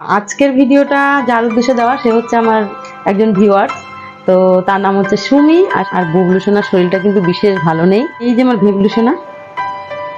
আজকের ভিডিওটা যার উদ্দেশ্যে দেওয়া সে হচ্ছে আমার একজন ভিউয়ার্স। তো তার নাম হচ্ছে সুমি। আর বুবলু সোনার শরীরটা কিন্তু বিশেষ ভালো নেই। এই যে আমার ভেবলু সোনা,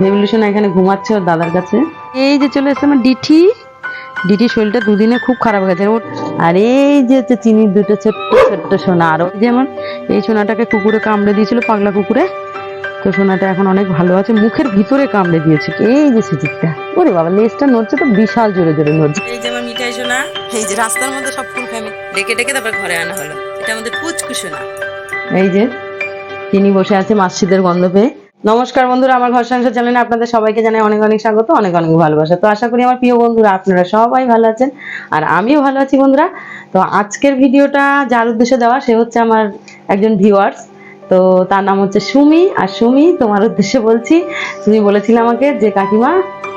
ভেবলু সোনা এখানে ঘুমাচ্ছে ওর দাদার কাছে। এই যে চলে এসেছে আমার ডিঠি। ডিটির শরীরটা দুদিনে খুব খারাপ হয়ে গেছে। আর এই যে হচ্ছে চিনির দুটো ছোট্ট ছোট্ট সোনা। আর ওই যে আমার এই সোনাটাকে কুকুরে কামড়ে দিয়েছিল, পাগলা কুকুরে। তো সোনাটা এখন অনেক ভালো আছে, মুখের ভিতরে কামড়ে দিয়েছে। এই যে সুচিকটা, ওরে বাবা লেজটা নড়ছে তো বিশাল জোরে জোরে নড়ছে। এই যে আমার মিঠাই সোনা, এই যে রাস্তার মধ্যে সব ফুল ফ্যামিলি ডেকে ডেকে তারপর ঘরে আনা হলো। এটা আমাদের পুচকু সোনা। এই যে তিনি বসে আছে মাসিদের গন্ধ পেয়ে। নমস্কার বন্ধুরা, আমার ঘর সংসার চ্যানেলে আপনাদের সবাইকে জানাই অনেক অনেক স্বাগত, অনেক অনেক ভালোবাসা। তো আশা করি আমার প্রিয় বন্ধুরা আপনারা সবাই ভালো আছেন, আর আমিও ভালো আছি বন্ধুরা। তো আজকের ভিডিওটা যার উদ্দেশ্যে দেওয়া সে হচ্ছে আমার একজন ভিউয়ার্স। তো তার নাম হচ্ছে সুমি। আর সুমি, তোমার উদ্দেশ্যে বলছি, তুমি বলেছিলে আমাকে যে কাকিমা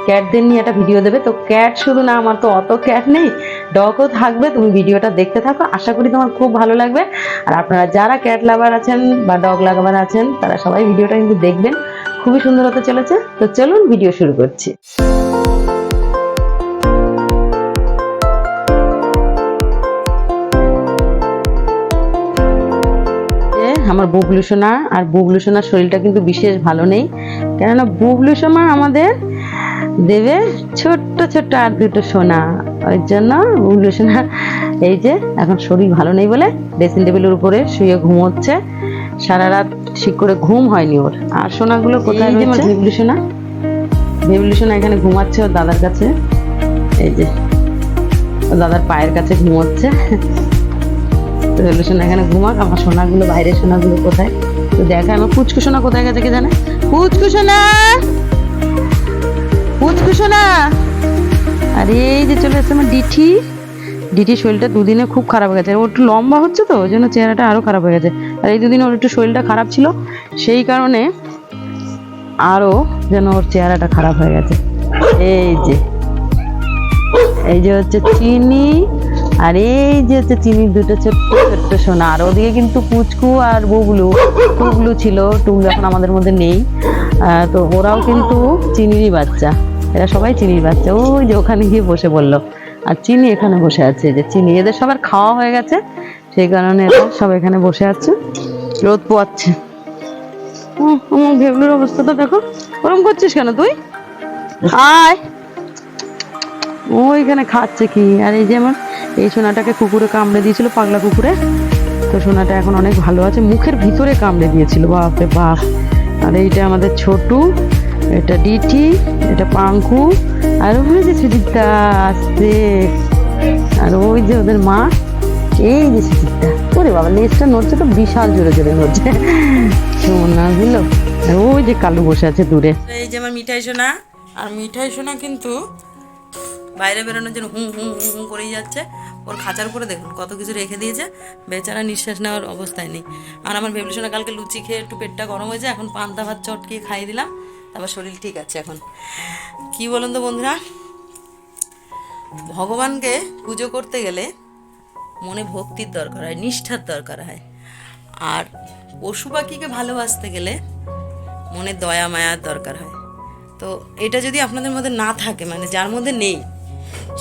ক্যাটদের নিয়ে একটা ভিডিও দেবে। তো ক্যাট শুধু না, আমার তো অত ক্যাট নেই, ডগও থাকবে। তুমি ভিডিওটা দেখতে থাকো, আশা করি তোমার খুব ভালো লাগবে। আর আপনারা যারা ক্যাট লাভার আছেন বা ডগ লাভার আছেন তারা সবাই ভিডিওটা কিন্তু দেখবেন, খুবই সুন্দর হতে চলেছে। তো চলুন ভিডিও শুরু করছি। আমার বুবলু সোনা, আর বুবলু সোনার শরীরটা কিন্তু বিশেষ ভালো নেই, কেননা বুবলু সোনা আমাদের দেবে ছোট্ট ছোট্ট আর দুটো সোনা। ওই জন্য বুবলু সোনা এই যে এখন শরীর ভালো নেই বলে ড্রেসিং টেবিলের উপরে শুয়ে ঘুমোচ্ছে। সারা রাত ঠিক করে ঘুম হয়নি ওর। আর সোনাগুলো কোথায় রয়েছে? আমার ভেবলু সোনা, ভেবলু সোনা এখানে ঘুমাচ্ছে ওর দাদার কাছে। এই যে ওর দাদার পায়ের কাছে ঘুমোচ্ছে। ভেবলু সোনা এখানে ঘুমাক। আমার সোনাগুলো, বাইরের সোনাগুলো কোথায়? তো দেখা, আমার পুচকু সোনা কোথায় গেছে কে জানে। পুচকু সোনা, পুচকু সোনা। আর এই যে চলে এসেছে আমার ডিঠি। ডিটির শরীরটা দুদিনে খুব খারাপ হয়ে গেছে। ও একটু লম্বা হচ্ছে তো ওই জন্য চেহারাটা আরো খারাপ হয়ে গেছে। আর এই দুদিন ওর একটু শরীরটা খারাপ ছিল, সেই কারণে আরো যেন ওর চেহারাটা খারাপ হয়ে গেছে। এই যে, এই যে হচ্ছে চিনি, আর এই যে হচ্ছে চিনির দুটো ছোট্ট ছোট্ট সোনা। আর ওদিকে কিন্তু পুচকু আর বুবলু, টুবলু ছিল, টুবলু এখন আমাদের মধ্যে নেই। তো ওরাও কিন্তু চিনিরই বাচ্চা, এরা সবাই চিনির বাচ্চা। ওই যে ওখানে গিয়ে বসে বললো। আর চিনি এখানে বসে আছে, যে চিনি, এদের সবার খাওয়া হয়ে গেছে, সেই কারণে এরা সব এখানে বসে আছে, রোদ পোয়াচ্ছে। আমার ভেবলুর অবস্থাটা দেখো, ওরম করছিস কেন তুই? আয়, ওইখানে খাচ্ছে কি। আর এই যে আমার এই সোনাটাকে কুকুরে কামড়ে দিয়েছিল, পাগলা কুকুরে। তো সোনাটা এখন অনেক ভালো আছে, মুখের ভিতরে কামড়ে দিয়েছিল, বাপরে বাপ। আর এইটা আমাদের ছোটু, এটা ডিটি, এটা পাঙ্কু, আর ওই যে সুজিতটা আসছে, আর ওই যে ওদের মা। এই যে সুজিতটা, ওরে বাবা লেজটা নড়ছে তো বিশাল জোরে জোরে নড়ছে সোনাগুলো। আর ওই যে কালু বসে আছে দূরে। এই যে আমার মিঠাই সোনা। আর মিঠাই সোনা কিন্তু বাইরে বেরোনোর জন্য হুঁ হুঁ হুঁ হুঁ করেই যাচ্ছে। ওর খাঁচার উপরে দেখুন কত কিছু রেখে দিয়েছে, বেচারা নিঃশ্বাস নেওয়ার অবস্থায় নেই। আর আমার ভেবলু সোনা কালকে লুচি খেয়ে একটু পেটটা গরম হয়েছে, এখন পান্তা ভাত চটকিয়ে খাইয়ে দিলাম, তারপর শরীর ঠিক আছে এখন। কি বলুন তো বন্ধুরা, ভগবানকে পুজো করতে গেলে মনে ভক্তির দরকার হয়, নিষ্ঠার দরকার হয়। আর পশু পাখিকে ভালোবাসতে গেলে মনে দয়া মায়ার দরকার হয়। তো এটা যদি আপনাদের মধ্যে না থাকে, মানে যার মধ্যে নেই,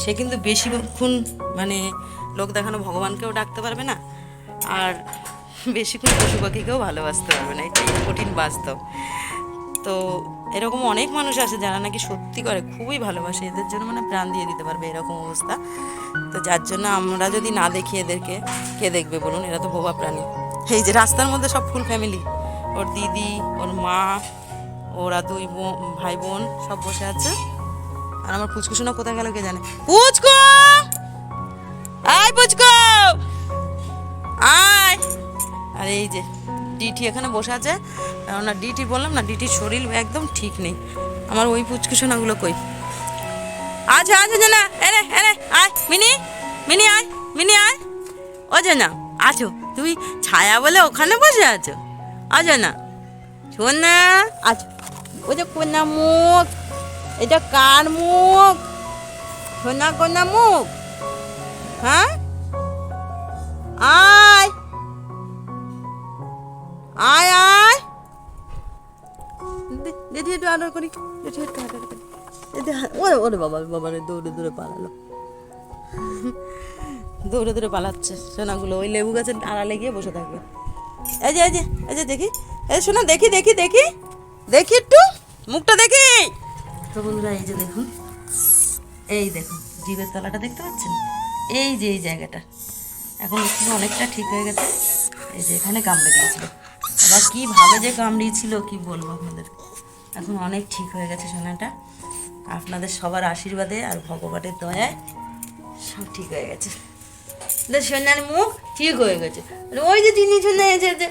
সে কিন্তু বেশিক্ষণ মানে লোক দেখানো ভগবানকেও ডাকতে পারবে না, আর বেশিক্ষণ পশু পাখিকেও ভালোবাসতে পারবে না। এটাই কঠিন বাস্তব। তো এরকম অনেক মানুষ আছে যারা নাকি সত্যি করে খুবই ভালোবাসে, এদের জন্য মানে প্রাণ দিয়ে দিতে পারবে, এরকম অবস্থা। তো যার জন্য আমরা যদি না দেখি এদেরকে, কে দেখবে বলুন? এরা তো বোবা প্রাণী। এই যে রাস্তার মধ্যে সব ফুল ফ্যামিলি, ওর দিদি, ওর মা, ওরা দুই ভাই বোন সব বসে আছে। আর আমার পুচকু সোনা কোথায় গেল কে জানে। পুচকু, আয় পুচকু, আয়। আর এই যে ডিটি এখানে বসে আছে, কেননা ডিটি বললাম না, ডিটির শরীর একদম ঠিক নেই। আমার ওই পুচকু সোনাগুলো কই? আচ্ছা আচ্ছা জানা, এনে এনে আয় মিনি, মিনি আয়, মিনি আয়। ও জানা আছো তুমি, ছায়া বলে ওখানে বসে আছো? অজানা শোন না, আচ্ছা ওই যে কোনা মুখ, এটা কার মুখ? সোনা কোনা মুখ? হ্যাঁ, আয় আয় আয়, দিদি একটু আদর করি, একটু আদর করি। ওরে ওরে বাবা, বাবা রে দৌড়ে দৌড়ে পালালো। দৌড়ে দৌড়ে পালাচ্ছে সোনাগুলো, ওই লেবু গাছের আড়ালে গিয়ে বসে থাকবে। এই যে এই যে এই যে দেখি, এই সোনা দেখি দেখি দেখি দেখি একটু মুখটা দেখি। তো বন্ধুরা এই যে দেখুন, এই দেখুন জিভের তলাটা দেখতে পাচ্ছেন, এই যে এই জায়গাটা এখন অনেকটা ঠিক হয়ে গেছে। এই যে এখানে কামড়ে দিয়েছিল, আবার কীভাবে যে কামড়িয়েছিল কি বলবো আপনাদের, এখন অনেক ঠিক হয়ে গেছে সোনাটা। আপনাদের সবার আশীর্বাদে আর ভগবানের দয়ায় সব ঠিক হয়ে গেছে। সোনার মুখ ঠিক হয়ে গেছে। ওই যে তিনি সোনা এসেছে,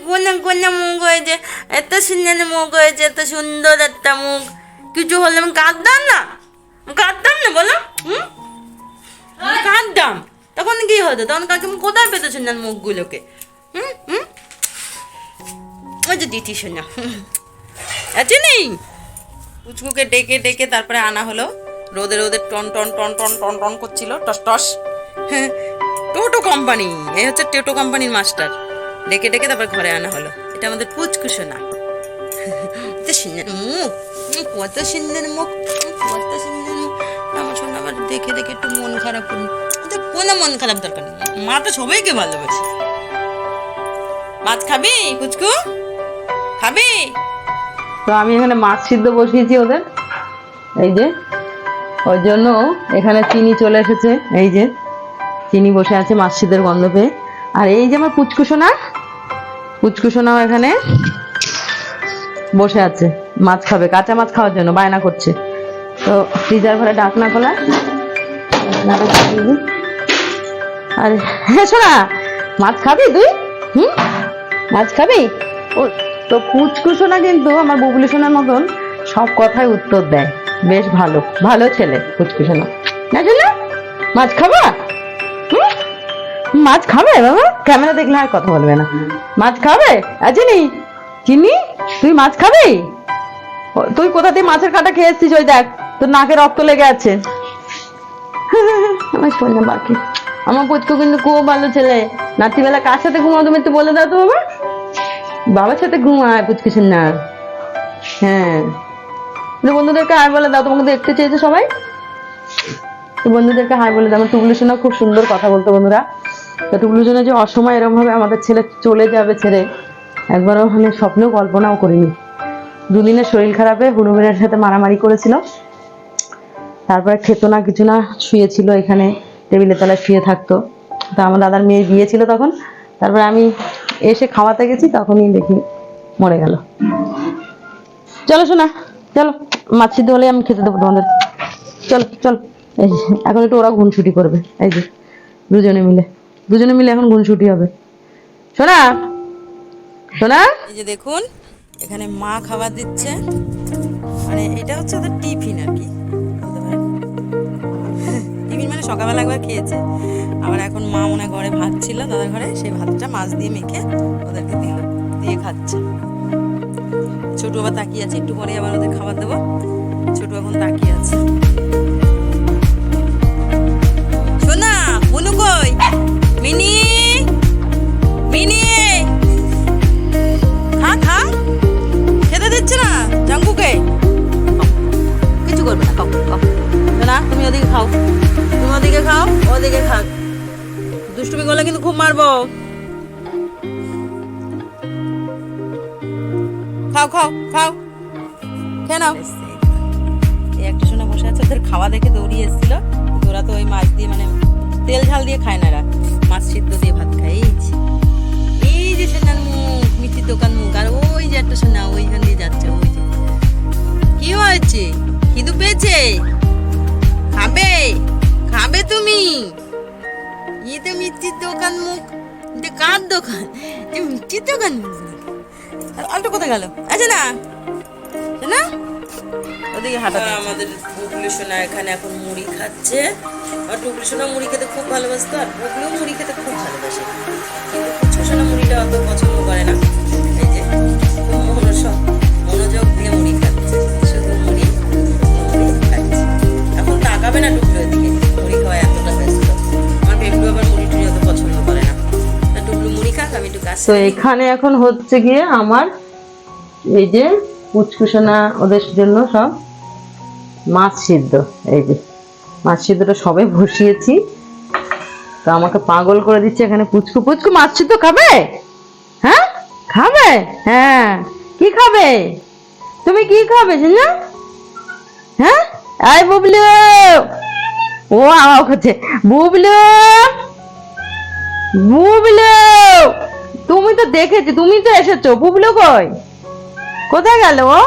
কন্যা কন্যা মুখ হয়েছে, এত সুন্দর মুখ হয়েছে, এত সুন্দর একটা মুখ। কিছু হলে আমি কাঁদতাম না, কাঁদতাম না বলো, কাঁদতাম তখন কি হতো, তখন কাকিমা কোথায় পেতো সোনার মুখগুলোকে? ওই যে দিতি সোনা আছে নেই, পুচকুকে ডেকে ডেকে তারপরে আনা হলো। রোদে রোদে টন টন টন টন টন টন করছিল, টস টস। টোটো কোম্পানি, এই হচ্ছে টোটো কোম্পানির মাস্টার। ডেকে ডেকে তারপর ঘরে আনা হলো। এটা আমাদের পুচকু সোনা। কত সুন্দর মুখ, কত সুন্দর মুখ, কত সুন্দর মুখ। আমার সোনা আবার দেখে দেখে একটু মন খারাপ করি, কোনো মন খারাপ দরকার নেই, মা তো সবাইকে ভালোবাসে। মাছ খাবি পুচকু, খাবি? তো আমি এখানে মাছ সিদ্ধ বসিয়েছি ওদের, এই যে ওর জন্য এখানে চিনি চলে এসেছে, এই যে চিনি বসে আছে মাছ সিদ্ধের গন্ধ পেয়ে। আর এই যে আমার পুচকুসোনা, পুচকুসোনাও এখানে বসে আছে, মাছ খাবে, কাঁচা মাছ খাওয়ার জন্য বায়না করছে। তো ফ্রিজার ঘরে ডাকনা খোলা, আর হ্যাঁ সোনা মাছ খাবি তুই? মাছ খাবি? ও তো পুচকুসোনা কিন্তু আমার বুবলি সোনার মতন সব কথায় উত্তর দেয়, বেশ ভালো ভালো ছেলে পুচকুসোনা। না চলে মাছ খাবা? মাছ খাবে বাবা? ক্যামেরা দেখলে আর কথা বলবে না। মাছ খাবে? চিনি চিনি তুই মাছ খাবি? তুই কোথা দিয়ে মাছের কাঁটা খেয়েছিস? ওই দেখ তোর নাকে রক্ত লেগে আছে। আমার শোনা বাকি, আমার পুচকু কিন্তু খুব ভালো ছেলে। রাত্রিবেলা কার সাথে ঘুমাও তুমি একটু বলে দাও তো বাবা। বাবার সাথে ঘুমায় পুচকুসোনা না? হ্যাঁ, বন্ধুদেরকে হাই বলে দাও, তোমাকে দেখতে চেয়েছে সবাই। তো বন্ধুদেরকে হাই বলে দাও। আমার টুকলু সোনা খুব সুন্দর কথা বলতো বন্ধুরা। তো টুকলু সোনা যে অসময় এরকম ভাবে আমাদের ছেলে চলে যাবে ছেড়ে, একবারও মানে স্বপ্নেও কল্পনাও করিনি। দুদিনের শরীর খারাপে হুড়ুমের সাথে মারামারি করেছিল, তারপরে খেত না কিছু না, শুয়েছিল এখানে টেবিলের তলায় শুয়ে থাকতো। তো আমার দাদার মেয়ের বিয়ে ছিল তখন, তারপরে আমি এসে খাওয়াতে গেছি, তখনই দেখি মরে গেল। চলো শোনা, চলো মাছ সিদ্ধ হলে আমি খেতে দেবো তোমাদের। চলো চলো, এই এখন একটু ওরা ঘুনছুটি করবে, এই যে দুজনে মিলে এখন ঘুনছুটি হবে। শোনা শোনা, এই যে দেখুন এখানে মা খাবার দিচ্ছে, মানে এটা হচ্ছে ওদের টিফিন আর কি, টিফিন মানে সকালবেলা একবার খেয়েছে, আবার এখন মা মনে ঘরে ভাত ছিল দাদার ঘরে, সেই ভাতটা মাছ দিয়ে মেখে ওদেরকে দিল, দিয়ে খাচ্ছে। ছোটু আবার তাকিয়ে আছে, একটু পরে আবার ওদের খাবার দেবো। ছোটু এখন তাকিয়ে আছে। শোনা বনু কই? মিনি মিনি খা খা, খেতে দিচ্ছে না জাঙ্কুকে, কিছু করবে না, খাও খাও। শোনা তুমি ওদিকে খাও, তুমি ওদিকে খাও, ওদিকে খাক। দুষ্টুমি করলে কিন্তু খুব মারবো। খাও খাও খাও, খেয়ে নাও। এই একটা শোনা বসে আছে, ওদের খাওয়া দেখে দৌড়িয়ে এসেছিল। ওরা তো ওই মাছ দিয়ে মানে তেল ঝাল দিয়ে খায় না, এরা মাছ সিদ্ধ দিয়ে ভাত খায়। এই যে সোনার মুখ, মিষ্টির দোকান মুখ। আর ওই যে একটা সোনা ওইখান দিয়ে যাচ্ছে, ওই যে কি হয়েছে, খিদু পেয়েছে? খাবে খাবে তুমি? এই তো মিষ্টির দোকান মুখ, এটা কার দোকান? মিষ্টির দোকান মুখ। আলটা কোথায় গেল? আছে না না ওদিকে হাঁটা। আমাদের টুকলু সোনা এখানে এখন মুড়ি খাচ্ছে। আর টুকলু সোনা মুড়ি খেতে খুব ভালোবাসতো, আর টুকলু মুড়ি খেতে খুব ভালোবাসে, কিন্তু পুচকু সোনা মুড়িটা অত পছন্দ করে না। এই যে মনোযোগ দিয়ে মুড়ি খাচ্ছে, শুধু মুড়ি খাচ্ছে। এখন তাকাবে না টুকলু এদিকে, মুড়ি খাওয়া এতটা ব্যস্ত। আমার বেবলু আবার মুড়ি টুড়ি অত পছন্দ করে না। টুকলু মুড়ি খাক, আমি একটু কাজ। তো এখানে এখন হচ্ছে গিয়ে আমার এই যে পুচকুসোনা ওদের জন্য সব মাছ সিদ্ধ, এই যে মাছ সিদ্ধটা সবে বসিয়েছি। তো আমাকে পাগল করে দিচ্ছে এখানে। পুচকু পুচকু মাছছি তো খাবে? হ্যাঁ খাবে? হ্যাঁ কি খাবে? তুমি কি খাবে না? হ্যাঁ এই বুবলু, ও আওয়াজ করছে বুবলু বুবলু, তুমি তো দেখেছি, তুমি তো এসেছো, বুবলু কই? কোথায় গেল ও?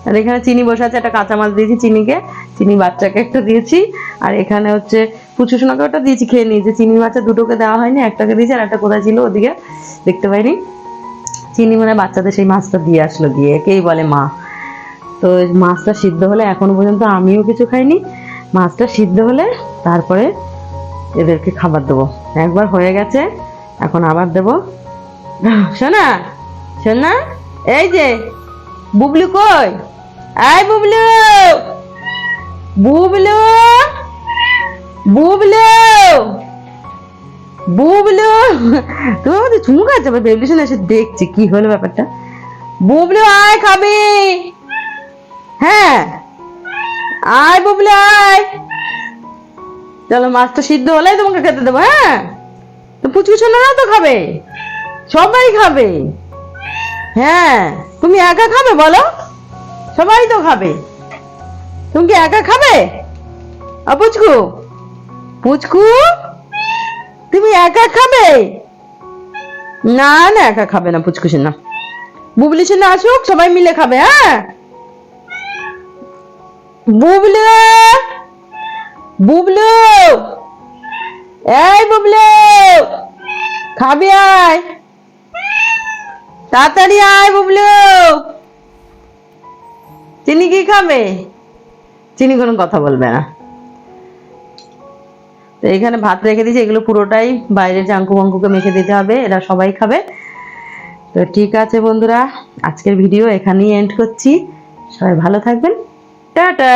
আর এখানে চিনি বসে আছে, একটা কাঁচা মাছ দিয়েছি চিনিকে, চিনি বাচ্চাকে একটা দিয়েছি, আর এখানে হচ্ছে পুচু সোনাকে ওটা দিয়েছি, খেয়ে নিয়েছে। চিনি বাচ্চা দুটোকে দেওয়া হয়নি, একটাকে দিয়েছি আর একটা কোথায় ছিল ওদিকে দেখতে পাইনি। চিনি মানে বাচ্চাদের সেই মাছটা দিয়ে আসলো, দিয়ে একেই বলে মা। তো মাছটা সিদ্ধ হলে, এখনো পর্যন্ত আমিও কিছু খাইনি, মাছটা সিদ্ধ হলে তারপরে এদেরকে খাবার দেবো। একবার হয়ে গেছে, এখন আবার দেবো। শোনা শোনা, এই যে বুবলু কই? এই বুবলু বুবলু বুবলু বুবলু, তুমি আমাদের চুমু খাচ্ছে, আবার বেবলিশন এসে দেখছি কি হলো ব্যাপারটা। বুবলু আয় খাবি? হ্যাঁ আয় বুবলু আয়, চলো মাছটা সিদ্ধ হলেই তোমাকে খেতে দেবো। হ্যাঁ তো পুচকু সোনারা তো খাবে, সবাই খাবে। হ্যাঁ তুমি একা খাবে বলো? সবাই তো খাবে, তুমি কি একা খাবে? পুচকু পুচকু, তুমি একা খাবে? না না একা খাবে না পুচকু সোনা, বুবলি সোনা আসুক, সবাই মিলে খাবে। হ্যাঁ বুবলু বুবলু, এই বুবলু খাবি? আয় তাড়াতাড়ি আয় বুবলু। চিনি কি খাবে? চিনি কোনো কথা বলবে না। তো এখানে ভাত রেখে দিয়েছি, এগুলো পুরোটাই বাইরের জাঙ্কু বাঙ্কুকে মেখে দিতে হবে, এরা সবাই খাবে। তো ঠিক আছে বন্ধুরা, আজকের ভিডিও এখানেই এন্ড করছি, সবাই ভালো থাকবেন, টাটা।